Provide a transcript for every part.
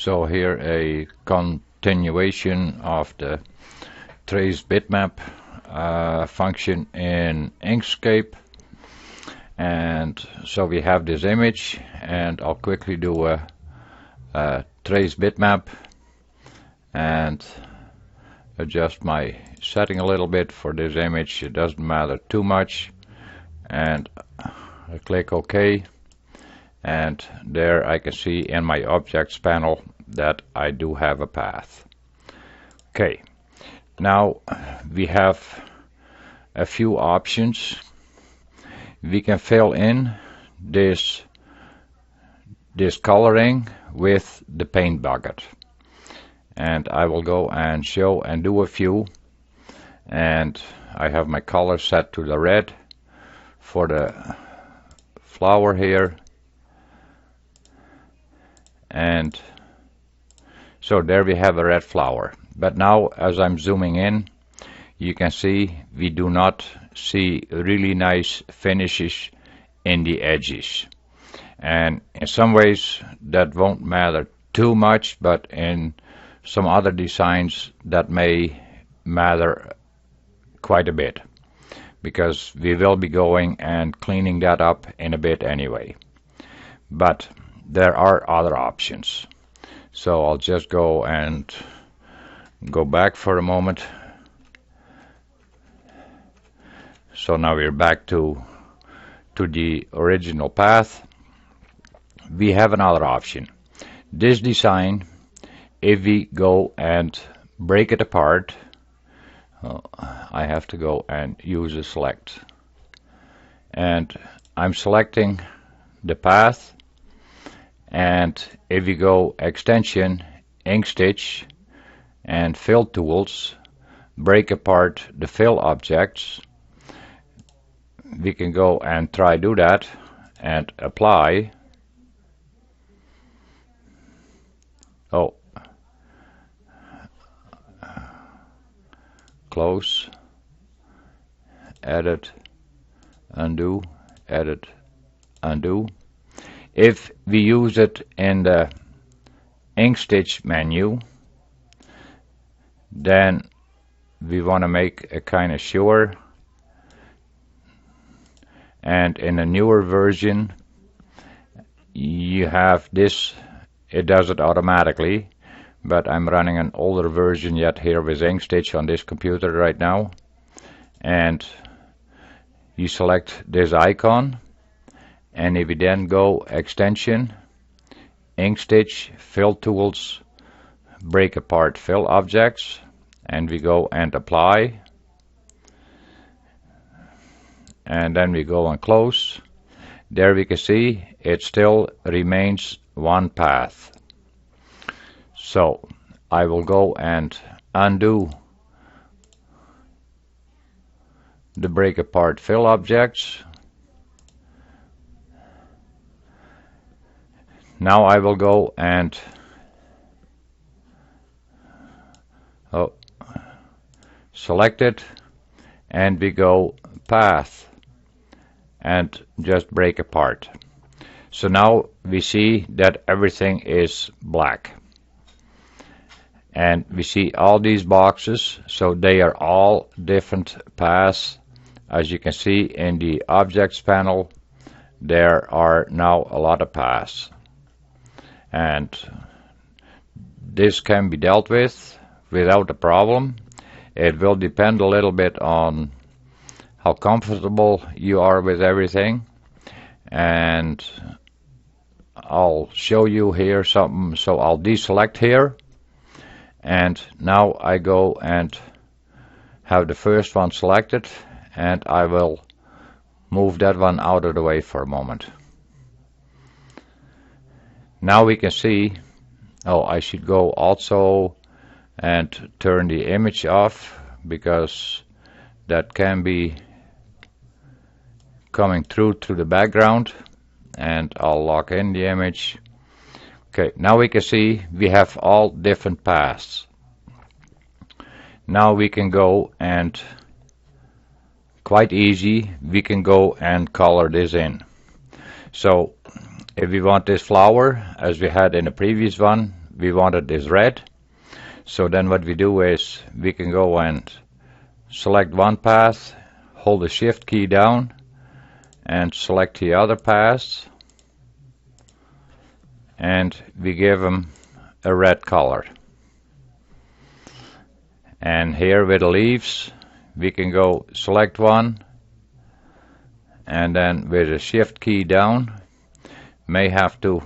So here a continuation of the tracebitmap function in Inkscape. And so we have this image, and I'll quickly do a tracebitmap and adjust my setting a little bit for this image. It doesn't matter too much, and I click OK, and there I can see in my objects panel that I do have a path. Okay, now we have a few options. We can fill in this coloring with the paint bucket, and I will go and show and do a few. And I have my color set to the red for the flower here, and so there we have a red flower. But now as I'm zooming in, you can see we do not see really nice finishes in the edges, and in some ways that won't matter too much, but in some other designs that may matter quite a bit, because we will be going and cleaning that up in a bit anyway. But there are other options, so I'll just go and go back for a moment. So now we're back to the original path. We have another option. This design, if we go and break it apart, I have to go and use a select, and I'm selecting the path, and if we go extension, ink stitch, and fill tools, break apart the fill objects, we can go and try do that and apply. Oh, close, edit, undo, edit, undo. If we use it in the ink stitch menu, then we want to make a kind of sure, and in a newer version you have this, it does it automatically, but I'm running an older version yet here with ink stitch on this computer right now. And you select this icon, and if you then go extension, ink stitch, fill tools, break apart fill objects, and we go and apply, and then we go and close, there we can see it still remains one path. So I will go and undo the break apart fill objects. Now I will go and select it, and we go path and just break apart. So now we see that everything is black, and we see all these boxes, so they are all different paths. As you can see in the objects panel, there are now a lot of paths, and this can be dealt with without a problem. It will depend a little bit on how comfortable you are with everything, and I'll show you here something. So I'll deselect here, and now I go and have the first one selected, and I will move that one out of the way for a moment. Now we can see, oh, I should go also and turn the image off, because that can be coming through to the background, and I'll lock in the image. Okay, now we can see we have all different paths. Now we can go and, quite easy, we can go and color this in. So if we want this flower, as we had in the previous one, we wanted is red. So then what we do is we can go and select one path, hold the shift key down and select the other paths, and we give them a red color. And here with the leaves we can go select one, and then with the shift key down may have to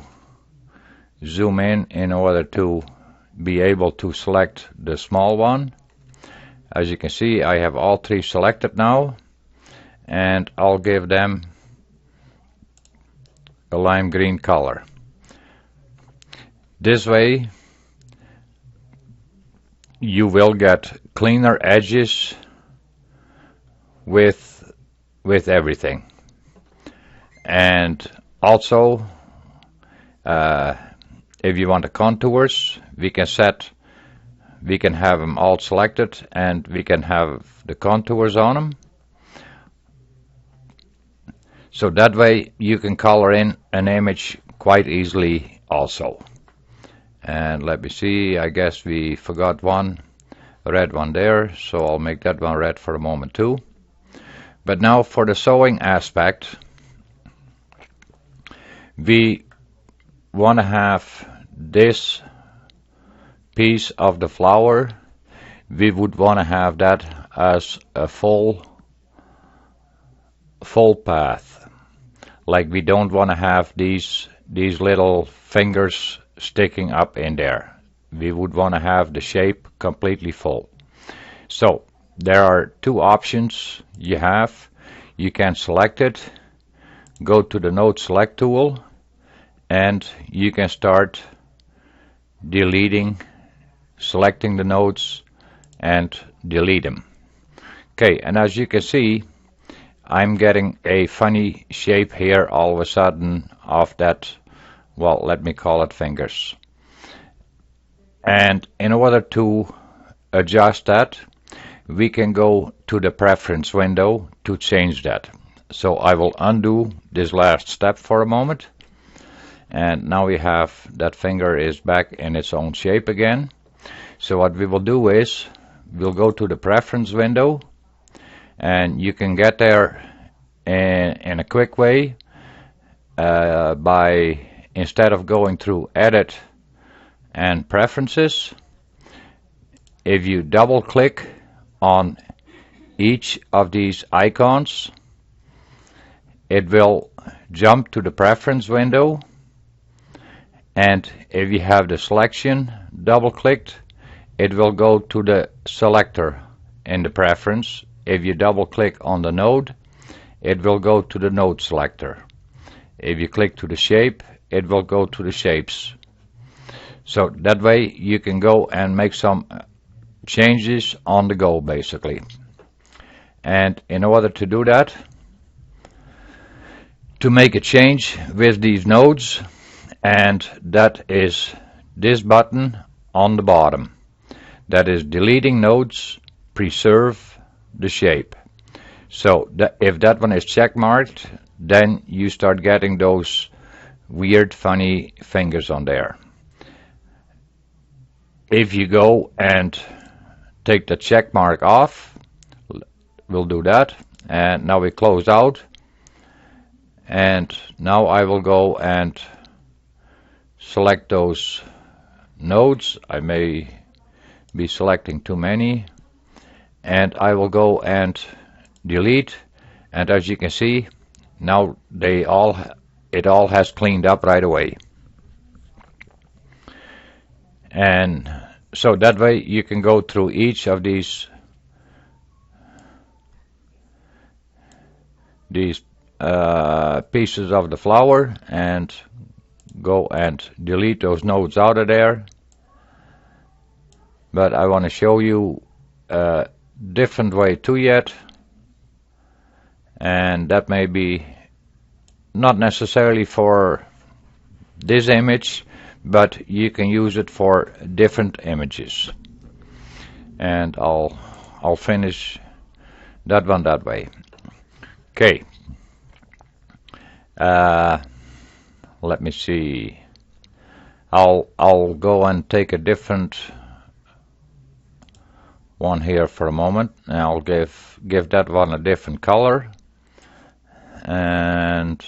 zoom in order to be able to select the small one. As you can see, I have all three selected now, and I'll give them a lime green color. This way you will get cleaner edges with everything. And also if you want the contours, we can have them all selected and we can have the contours on them. So that way you can color in an image quite easily also. And let me see, I guess we forgot one red one there, so I'll make that one red for a moment too. But now for the sewing aspect, we want to have this piece of the flower, we would want to have that as a full path. Like we don't want to have these little fingers sticking up in there. We would want to have the shape completely full. So there are two options you have. You can select it, go to the node select tool, and you can start deleting, selecting the nodes and delete them. Okay, and as you can see, I'm getting a funny shape here all of a sudden of that, well, let me call it fingers. And in order to adjust that, we can go to the preference window to change that. So I will undo this last step for a moment, and now we have that finger is back in its own shape again. So what we will do is we'll go to the preference window, and you can get there in a quick way by, instead of going through edit and preferences, if you double click on each of these icons, it will jump to the preference window, and if you have the selection double clicked, it will go to the selector in the preference. If you double click on the node, it will go to the node selector. If you click to the shape, it will go to the shapes. So that way you can go and make some changes on the go basically. And in order to do that, to make a change with these nodes, and that is this button on the bottom, that is deleting nodes, preserve the shape. So if that one is check marked, then you start getting those weird funny fingers on there. If you go and take the check mark off, we'll do that, and now we close out, and now I will go and select those nodes. I may be selecting too many, and I will go and delete, and as you can see, now it all has cleaned up right away. And so that way you can go through each of these pieces of the flower and go and delete those nodes out of there. But I want to show you a different way too yet, and that may be not necessarily for this image, but you can use it for different images. And I'll finish that one that way. Okay. Let me see. I'll go and take a different one here for a moment, and I'll give that one a different color, and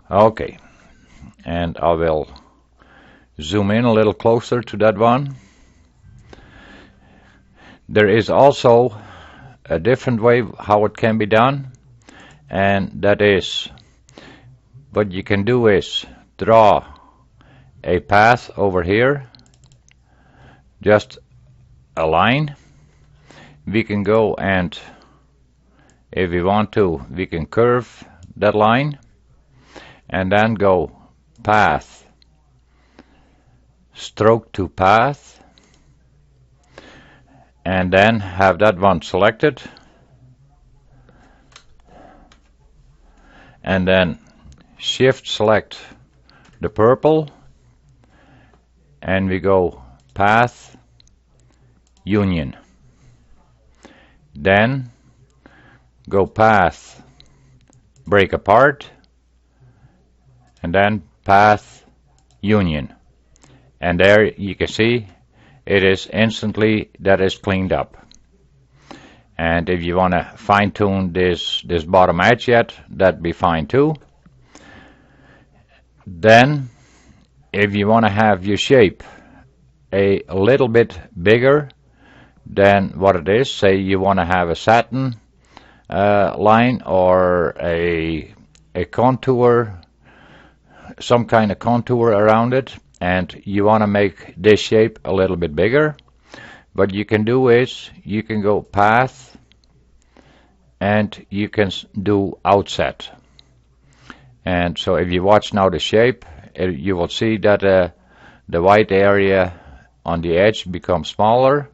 okay, and I will zoom in a little closer to that one. There is also a different way how it can be done, and that is, what you can do is draw a path over here, just a line. We can go and, if we want to, we can curve that line and then go path, stroke to path, and then have that one selected, and then shift select the purple, and we go path union, then go path break apart, and then path union, and there you can see it is instantly, that is cleaned up. And if you want to fine-tune this bottom edge yet, that'd be fine too. Then if you want to have your shape a little bit bigger than what it is, say you want to have a satin line or a contour, some kind of contour around it, and you want to make this shape a little bit bigger, what you can do is you can go path and you can do outset. And so if you watch now the shape, you will see that the white area on the edge becomes smaller,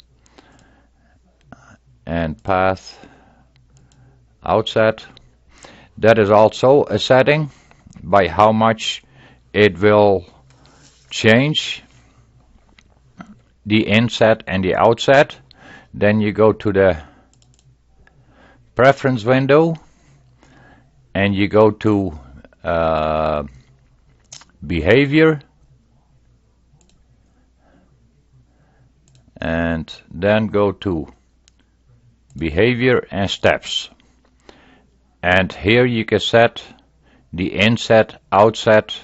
and path outset. That is also a setting by how much it will change the inset and the outset. Then you go to the preference window and you go to behavior, and then go to behavior and steps, and here you can set the inset outset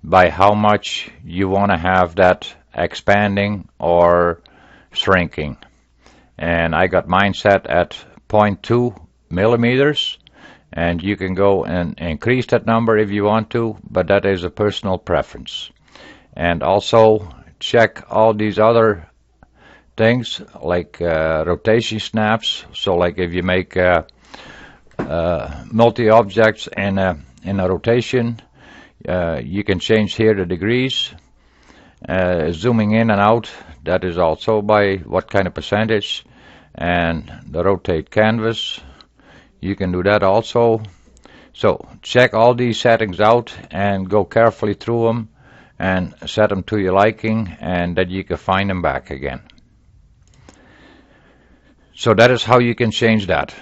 by how much you want to have that expanding or shrinking. And I got mine set at 0.2 millimeters, and you can go and increase that number if you want to, but that is a personal preference. And also check all these other things like rotation snaps. So like if you make multi-objects in a rotation, you can change here the degrees, zooming in and out, that is also by what kind of percentage, and the rotate canvas, you can do that also. So check all these settings out and go carefully through them and set them to your liking, and that you can find them back again. So that is how you can change that.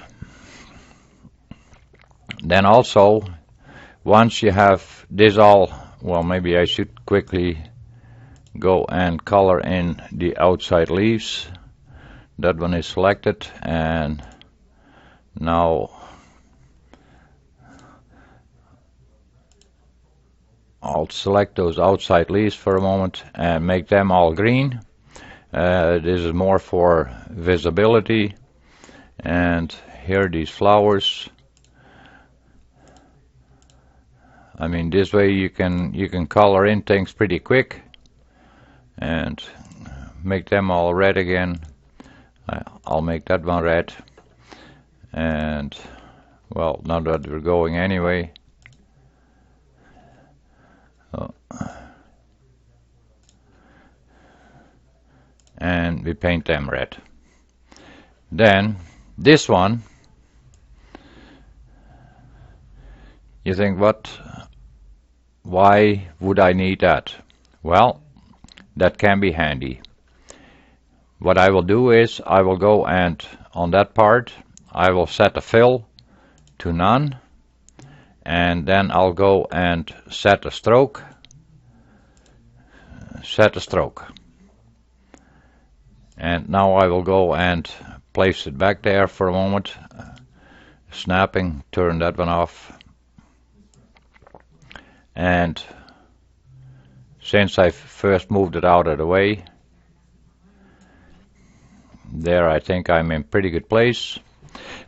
Then also, once you have this all, well, maybe I should quickly go and color in the outside leaves. That one is selected, and now I'll select those outside leaves for a moment and make them all green. This is more for visibility. And here these flowers. I mean, this way you can color in things pretty quick and make them all red again. I'll make that one red. And well, now that we're going anyway. And we paint them red. Then this one, you think, why would I need that? Well, that can be handy. What I will do is I will go and on that part I will set the fill to none, and then I'll go and set a stroke, and now I will go and place it back there for a moment, snapping, turn that one off, and since I first moved it out of the way, there I think I'm in pretty good place.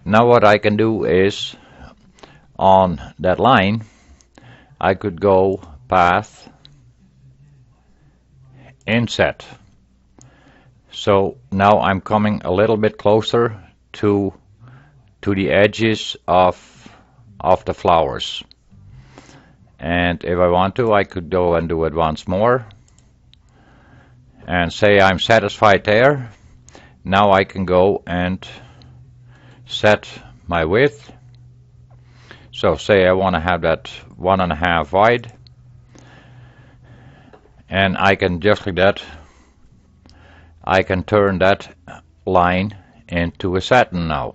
Now what I can do is, on that line, I could go path, inset. So now I'm coming a little bit closer to the edges of the flowers. And if I want to, I could go and do it once more. And say I'm satisfied there. Now I can go and set my width. So say I want to have that 1.5 wide. And I can, just like that, I can turn that line into a satin now.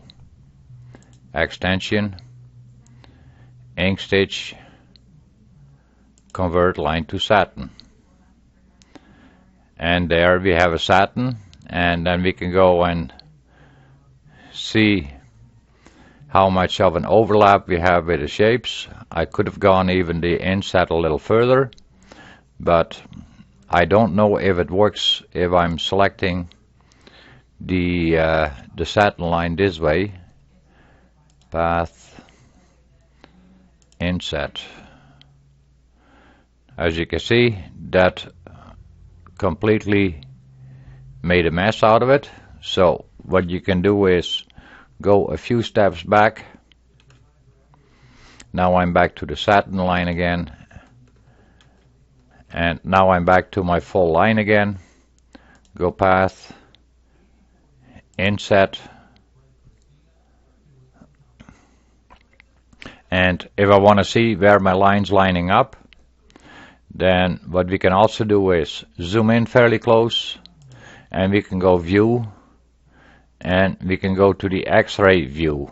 Extension, ink stitch, convert line to satin. And there we have a satin, and then we can go and see how much of an overlap we have with the shapes. I could have gone even the inset a little further, but I don't know if it works if I'm selecting the satin line this way. Path, inset. As you can see, that completely made a mess out of it. So what you can do is go a few steps back. Now I'm back to the satin line again, and now I'm back to my full line again. Go path, inset, and if I want to see where my line's lining up, then what we can also do is zoom in fairly close, and we can go view, and we can go to the X-ray view.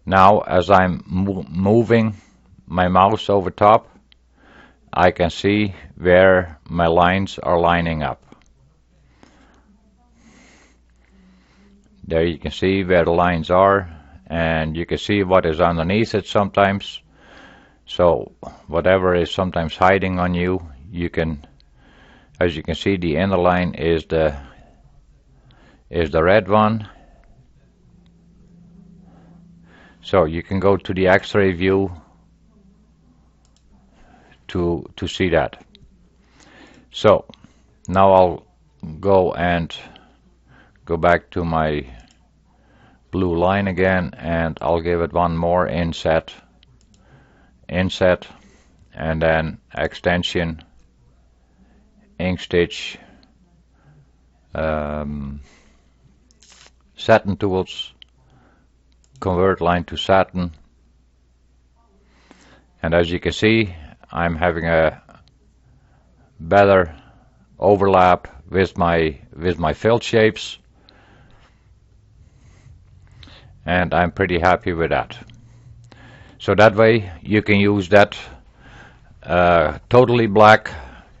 Now as I'm moving my mouse over top, I can see where my lines are lining up. There you can see where the lines are, and you can see what is underneath it sometimes. So whatever is sometimes hiding on you, you can, as you can see, the inner line is the red one. So you can go to the X-ray view to see that. So now I'll go and go back to my blue line again, and I'll give it one more inset, and then extension, ink stitch, satin tools, convert line to satin, and as you can see, I'm having a better overlap with my filled shapes, and I'm pretty happy with that. So that way you can use that totally black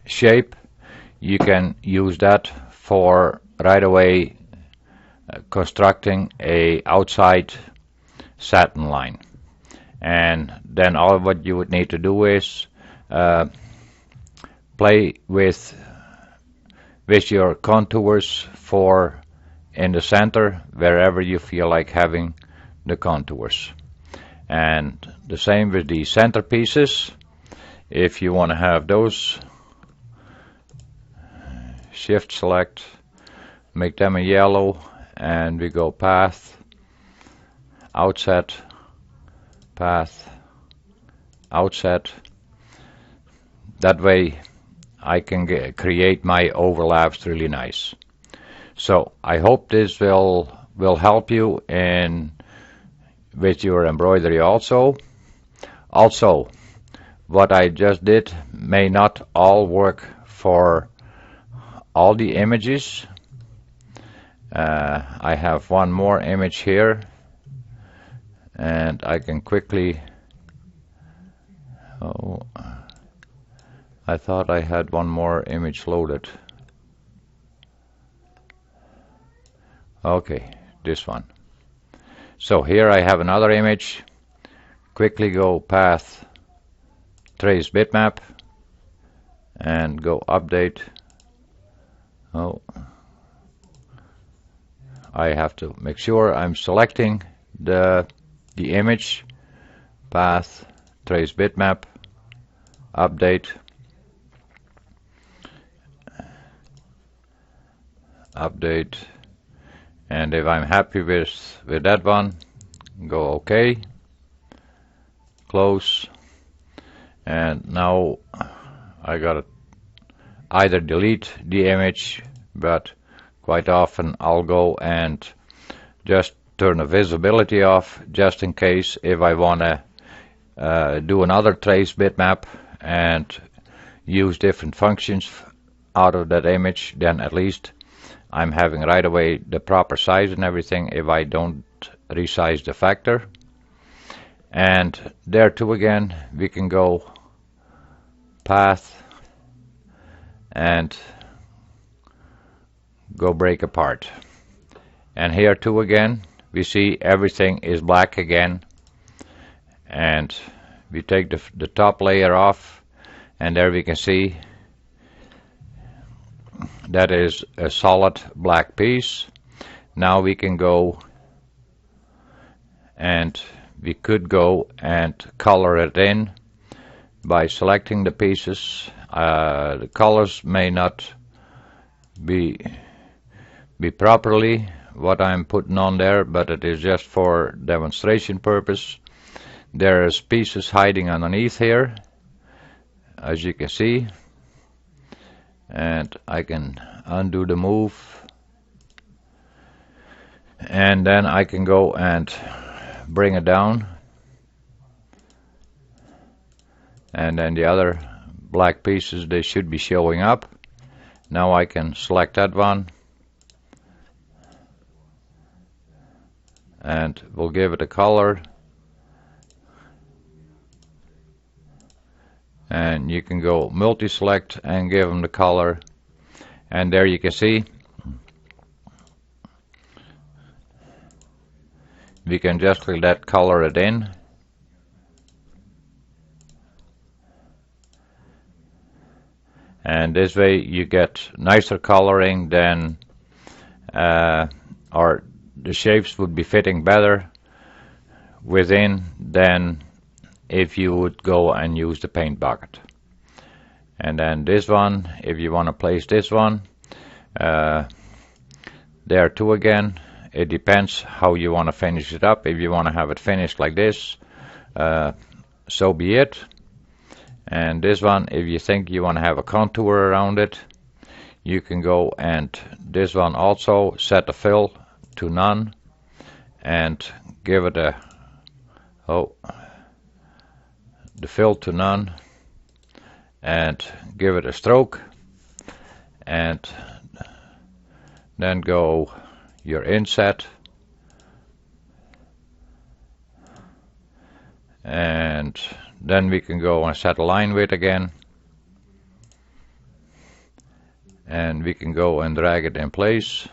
shape. You can use that for right away constructing a outside satin line. And then all what you would need to do is play with your contours for in the center wherever you feel like having the contours. And the same with the center pieces. If you want to have those, shift select, make them a yellow, and we go path, outset, path, outset. That way I can create my overlaps really nice. So I hope this will help you with your embroidery also. Also, what I just did may not all work for all the images. I have one more image here, and I can quickly Oh, I thought I had one more image loaded. Okay, this one. So here I have another image. Quickly go path trace bitmap and go update. Oh, I have to make sure I'm selecting the image, path trace bitmap, update, and if I'm happy with that one, go OK, close, and now I gotta either delete the image, but quite often I'll go and just turn the visibility off, just in case if I wanna do another trace bitmap and use different functions out of that image, then at least I'm having right away the proper size and everything if I don't resize the factor. And there too again we can go path and go break apart. And here too again we see everything is black again, and we take the top layer off, and there we can see that is a solid black piece. Now we can go and we could go and color it in by selecting the pieces. The colors may not be properly what I'm putting on there, but it is just for demonstration purpose. There's pieces hiding underneath here, as you can see, and I can undo the move, and then I can go and bring it down, and then the other black pieces, they should be showing up. Now I can select that one and we'll give it a color, and you can go multi-select and give them the color, and there you can see we can just let that color it in, and this way you get nicer coloring than or the shapes would be fitting better within than if you would go and use the paint bucket. And then this one, if you want to place this one there too again, it depends how you want to finish it up. If you want to have it finished like this, so be it. And this one, if you think you want to have a contour around it, you can go and this one also set the fill to none and give it a the fill to none and give it a stroke, and then go your inset and then we can go and set a line width again, and we can go and drag it in place.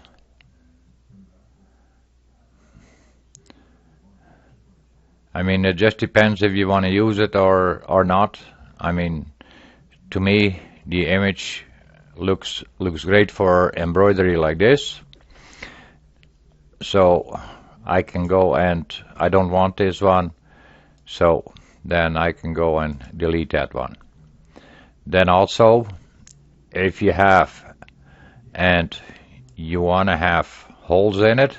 I mean, it just depends if you want to use it or not. I mean, to me the image looks great for embroidery like this, so I can go and I don't want this one, so then I can go and delete that one. Then also, if you have and you want to have holes in it,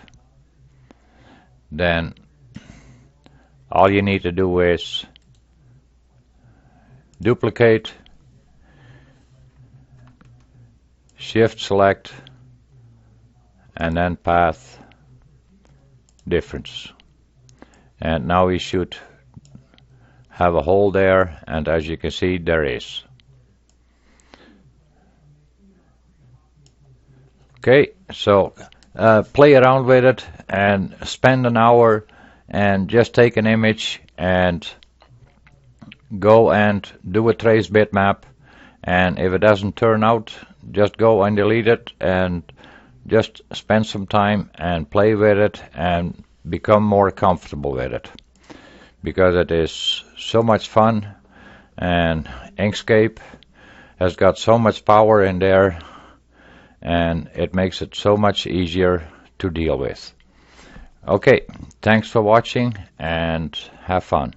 then all you need to do is duplicate, shift select, and then path difference, and now we should have a hole there, and as you can see there is. Okay, so play around with it and spend an hour and just take an image and go and do a trace bitmap, and if it doesn't turn out, just go and delete it and just spend some time and play with it and become more comfortable with it, because it is so much fun, and Inkscape has got so much power in there, and it makes it so much easier to deal with. Okay, thanks for watching and have fun.